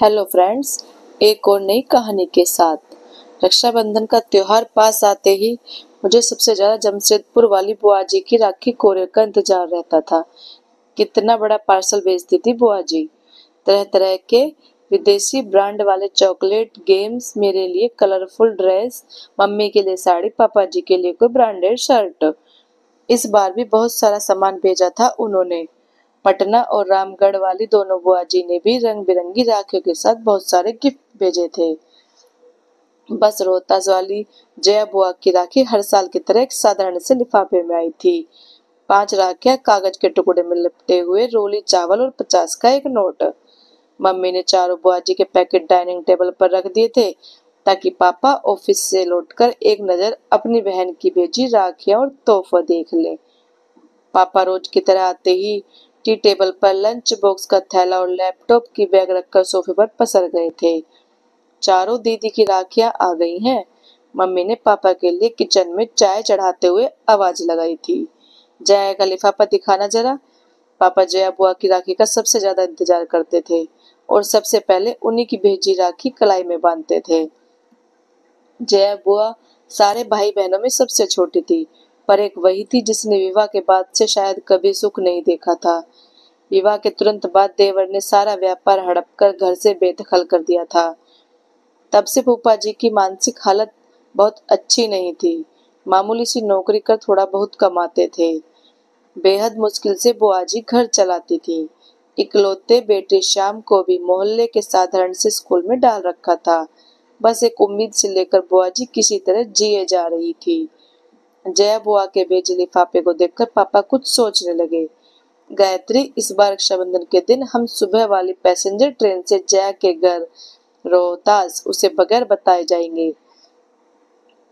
Hello friends, एक और नई कहानी के साथ। रक्षाबंधन का त्योहार पास आते ही मुझे सबसे ज्यादा जमशेदपुर वाली बुआ जी की राखी कोरियर का इंतजार रहता था। कितना बड़ा पार्सल भेजती थी बुआ जी। तरह तरह के विदेशी ब्रांड वाले चॉकलेट, गेम्स, मेरे लिए कलरफुल ड्रेस, मम्मी के लिए साड़ी, पापा जी के लिए कोई ब्रांडेड शर्ट। इस बार भी बहुत सारा सामान भेजा था उन्होंने। पटना और रामगढ़ वाली दोनों बुआ जी ने भी रंग बिरंगी राखियों के साथ बहुत सारे गिफ्ट भेजे थे। बस रोहतास वाली जया बुआ की राखी हर साल की तरह एक साधारण से लिफाफे में आई थी। 5 राखियां कागज के टुकड़े में लिपटे हुए, रोली चावल और 50 का एक नोट। मम्मी ने चारों बुआ जी के पैकेट डाइनिंग टेबल पर रख दिए थे ताकि पापा ऑफिस से लौटकर एक नजर अपनी बहन की भेजी राखियां और तोहफा देख ले। पापा रोज की तरह आते ही टी टेबल पर लंच बॉक्स का थैला और लैपटॉप की बैग रखकर सोफे पर पसर गए थे। चारों दीदी की राखियां आ गई हैं। मम्मी ने पापा के लिए किचन में चाय चढ़ाते हुए आवाज लगाई थी, जया का लिफाफा दिखाना जरा। पापा जया बुआ की राखी का सबसे ज्यादा इंतजार करते थे और सबसे पहले उन्हीं की भेजी राखी कलाई में बांधते थे। जया बुआ सारे भाई बहनों में सबसे छोटी थी, पर एक वही थी जिसने विवाह के बाद से शायद कभी सुख नहीं देखा था। विवाह के तुरंत बाद देवर ने सारा व्यापार हड़प कर घर से बेदखल कर दिया था। तब से फूफा जी की मानसिक हालत बहुत अच्छी नहीं थी। मामूली सी नौकरी कर थोड़ा बहुत कमाते थे। बेहद मुश्किल से बुआ जी घर चलाती थी। इकलौते बेटे श्याम को भी मोहल्ले के साधारण से स्कूल में डाल रखा था। बस एक उम्मीद से लेकर बुआ जी किसी तरह जिए जा रही थी। जया बुआ के भेजे लिफाफे को देखकर पापा कुछ सोचने लगे। गायत्री, इस बार रक्षाबंधन के दिन हम सुबह वाली पैसेंजर ट्रेन से जया के घर रोहतास उसे बगैर बताए जाएंगे।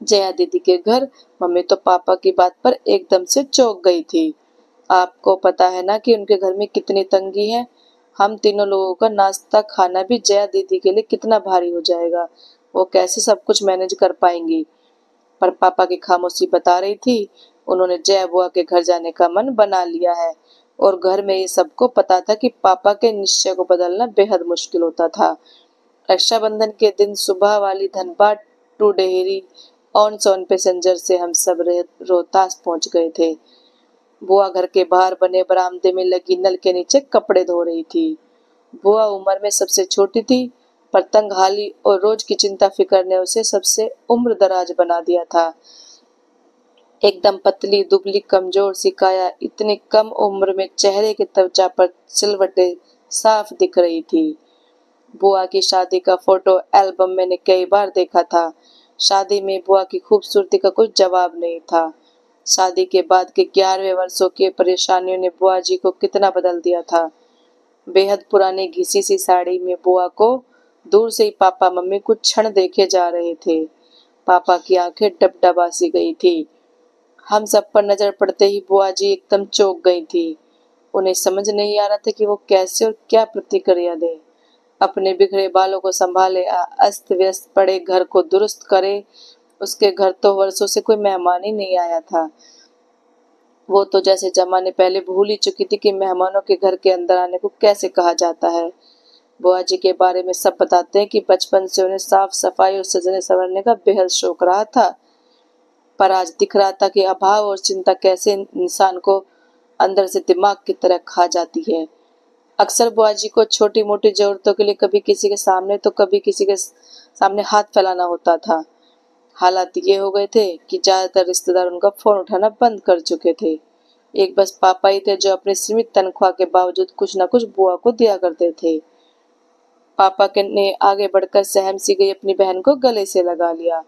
जया दीदी के घर। मम्मी तो पापा की बात पर एकदम से चौंक गई थी। आपको पता है ना कि उनके घर में कितनी तंगी है। हम तीनों लोगों का नाश्ता खाना भी जया दीदी के लिए कितना भारी हो जाएगा। वो कैसे सब कुछ मैनेज कर पाएंगी। पर पापा की खामोशी बता रही थी, उन्होंने जया बुआ के घर जाने का मन बना लिया है। और घर में ये सबको पता था कि पापा के निश्चय को बदलना बेहद मुश्किल होता था। रक्षाबंधन के दिन सुबह वाली Dhanbad to Dehri on Sone passenger से हम सब रोहतास पहुंच गए थे। बुआ घर के बाहर बने बरामदे में लगी नल के नीचे कपड़े धो रही थी। बुआ उम्र में सबसे छोटी थी, पर तंगहाली और रोज की चिंता फिक्र ने उसे सबसे उम्र दराज बना दिया था। एकदम पतली दुबली कमजोर सी काया इतनी कम उम्र में चेहरे की त्वचा पर सिलवटें साफ दिख रही थी। बुआ की शादी का फोटो एल्बम मैंने कई बार देखा था। शादी में बुआ की खूबसूरती का कोई जवाब नहीं था। शादी के बाद के 11वें वर्षों की परेशानियों ने बुआ जी को कितना बदल दिया था। बेहद पुरानी घिसी सी साड़ी में बुआ को दूर से ही पापा मम्मी कुछ क्षण देखे जा रहे थे। पापा की आंखें डबडबासी गई थी। हम सब पर नजर पड़ते ही बुआ जी एकदम चौंक गई थी। उन्हें समझ नहीं आ रहा था कि वो कैसे और क्या प्रतिक्रिया दे। अपने बिखरे बालों को संभाले, अस्त व्यस्त पड़े घर को दुरुस्त करे। उसके घर तो वर्षों से कोई मेहमान ही नहीं आया था। वो तो जैसे जमाने पहले भूल ही चुकी थी कि मेहमानों के घर के अंदर आने को कैसे कहा जाता है। बुआ जी के बारे में सब बताते हैं कि बचपन से उन्हें साफ सफाई और सजने संवरने का बेहद शौक रहा था। पर आज दिख रहा था कि अभाव और चिंता कैसे इंसान को अंदर से दिमाग की तरह खा जाती है। अक्सर बुआ जी को छोटी मोटी जरूरतों के लिए कभी किसी के सामने तो कभी किसी के सामने हाथ फैलाना होता था। हालात ये हो गए थे कि ज्यादातर रिश्तेदार उनका फोन उठाना बंद कर चुके थे। एक बस पापा ही थे जो अपनी सीमित तनख्वाह के बावजूद कुछ न कुछ बुआ को दिया करते थे। पापा के ने आगे बढ़कर सहम सी गई अपनी बहन को गले से लगा लिया।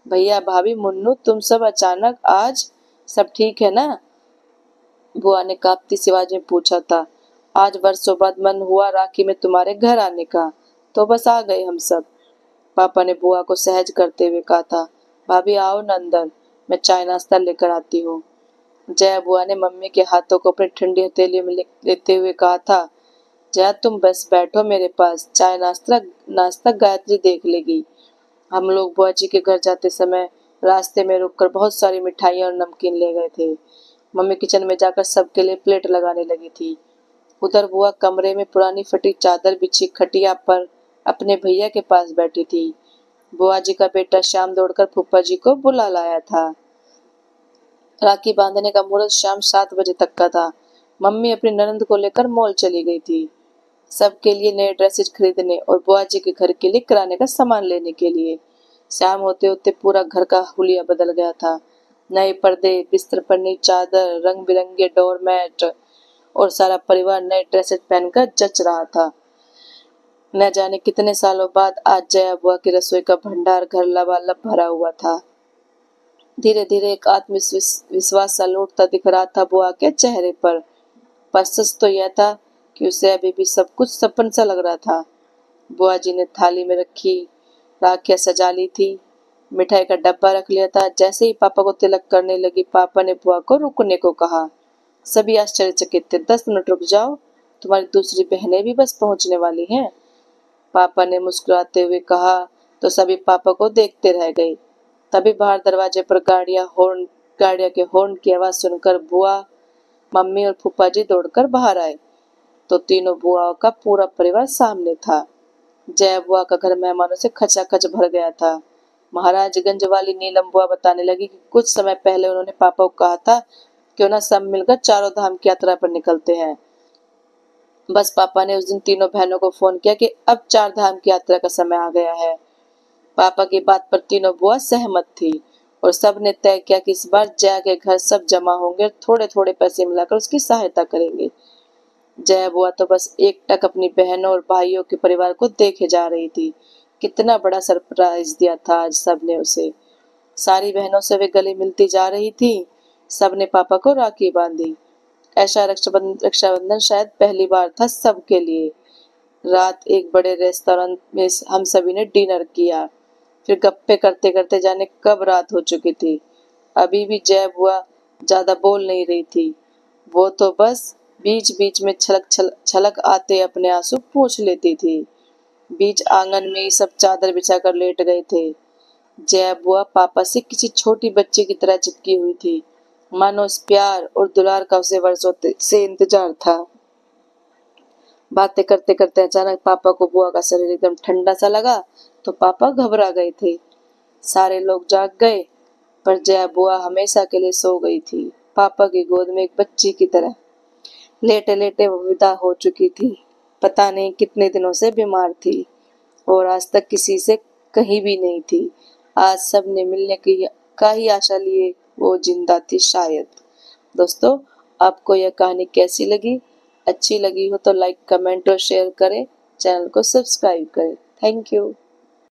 भैया, भाभी, मुन्नू, तुम सब अचानक आज, सब ठीक है ना? बुआ ने कांपती सी आवाज में पूछा था। आज वर्षों बाद मन हुआ राखी में तुम्हारे घर आने का, तो बस आ गए हम सब। पापा ने बुआ को सहज करते हुए कहा था। भाभी आओ न अंदर, मैं चाय नाश्ता लेकर आती हूँ। जया बुआ ने मम्मी के हाथों को अपनी ठंडी हथेली में लेते हुए कहा था। जया, तुम बस बैठो मेरे पास, चाय नाश्ता नाश्ता गायत्री देख लेगी। हम लोग बुआ जी के घर जाते समय रास्ते में रुककर बहुत सारी मिठाइयाँ और नमकीन ले गए थे। मम्मी किचन में जाकर सबके लिए प्लेट लगाने लगी थी। उधर बुआ कमरे में पुरानी फटी चादर बिछी खटिया पर अपने भैया के पास बैठी थी। बुआ जी का बेटा श्याम दौड़कर फूफा जी को बुला लाया था। राखी बांधने का मुहूर्त शाम 7 बजे तक का था। मम्मी अपनी ननद को लेकर मॉल चली गई थी, सबके लिए नए ड्रेसेस खरीदने और बुआ जी के घर के लिए किराने का सामान लेने के लिए। शाम होते होते पूरा घर का हुलिया बदल गया था। नए पर्दे, बिस्तर पन्नी, चादर, रंग बिरंगे डोरमेट और सारा परिवार नए ड्रेसेस पहनकर जच रहा था। न जाने कितने सालों बाद आज जया बुआ की रसोई का भंडार घर लबालब भरा हुआ था। धीरे धीरे एक आत्मविश्वास सा लौटता दिख रहा था बुआ के चेहरे पर सच तो यह था कि उसे अभी भी सब कुछ सपन सा लग रहा था। बुआ जी ने थाली में रखी राखियां सजा ली थी, मिठाई का डब्बा रख लिया था। जैसे ही पापा को तिलक करने लगी, पापा ने बुआ को रुकने को कहा। सभी आश्चर्यचकित थे। 10 मिनट रुक जाओ, तुम्हारी दूसरी बहनें भी बस पहुंचने वाली हैं, पापा ने मुस्कुराते हुए कहा तो सभी पापा को देखते रह गए। तभी बाहर दरवाजे पर गाड़ियां के हॉर्न की आवाज सुनकर बुआ, मम्मी और फूफा जी दौड़कर बाहर आए तो तीनों बुआओं का पूरा परिवार सामने था। जया बुआ का घर मेहमानों से खचाखच भर गया था। महाराजगंज वाली नीलम बुआ बताने लगी कि कुछ समय पहले उन्होंने पापा को कहा था क्यों ना सब मिलकर चारों धाम की यात्रा पर निकलते हैं। बस पापा ने उस दिन तीनों बहनों को फोन किया कि अब 4 धाम की यात्रा का समय आ गया है। पापा की बात पर तीनों बुआ सहमत थी और सब ने तय किया कि इस बार जया के घर सब जमा होंगे, थोड़े थोड़े पैसे मिलाकर उसकी सहायता करेंगे। जया बुआ तो बस एकटक अपनी बहनों और भाइयों के परिवार को देखे जा रही थी। कितना बड़ा सरप्राइज दिया था आज सबने उसे। सारी बहनों से वे गले मिलती जा रही थी। सबने पापा को राखी बांधी। ऐसा रक्षाबंधन शायद पहली बार था सबके लिए। रात एक बड़े रेस्टोरेंट में हम सभी ने डिनर किया। फिर गप्पे करते करते जाने कब रात हो चुकी थी। अभी भी जय बुआ ज्यादा बोल नहीं रही थी। वो तो बस बीच बीच में छलक आते अपने आंसू पोंछ लेती थी। बीच आंगन में ही सब चादर बिछाकर लेट गए थे। जय बुआ पापा से किसी छोटी बच्ची की तरह चिपकी हुई थी, मानो उस प्यार और दुलार का उसे वर्षों से इंतजार था। बातें करते करते अचानक पापा को बुआ का शरीर एकदम ठंडा सा लगा तो पापा घबरा गए थे। सारे लोग जाग गए पर जया बुआ हमेशा के लिए सो गई थी, पापा की गोद में एक बच्ची की तरह। लेटे लेटे वो विदा हो चुकी थी। पता नहीं कितने दिनों से बीमार थी और आज तक किसी से कहीं भी नहीं थी। आज सबने मिलने की का ही आशा लिए वो जिंदा थी शायद। दोस्तों, आपको यह कहानी कैसी लगी? अच्छी लगी हो तो लाइक, कमेंट और शेयर करें। चैनल को सब्सक्राइब करें। Thank you.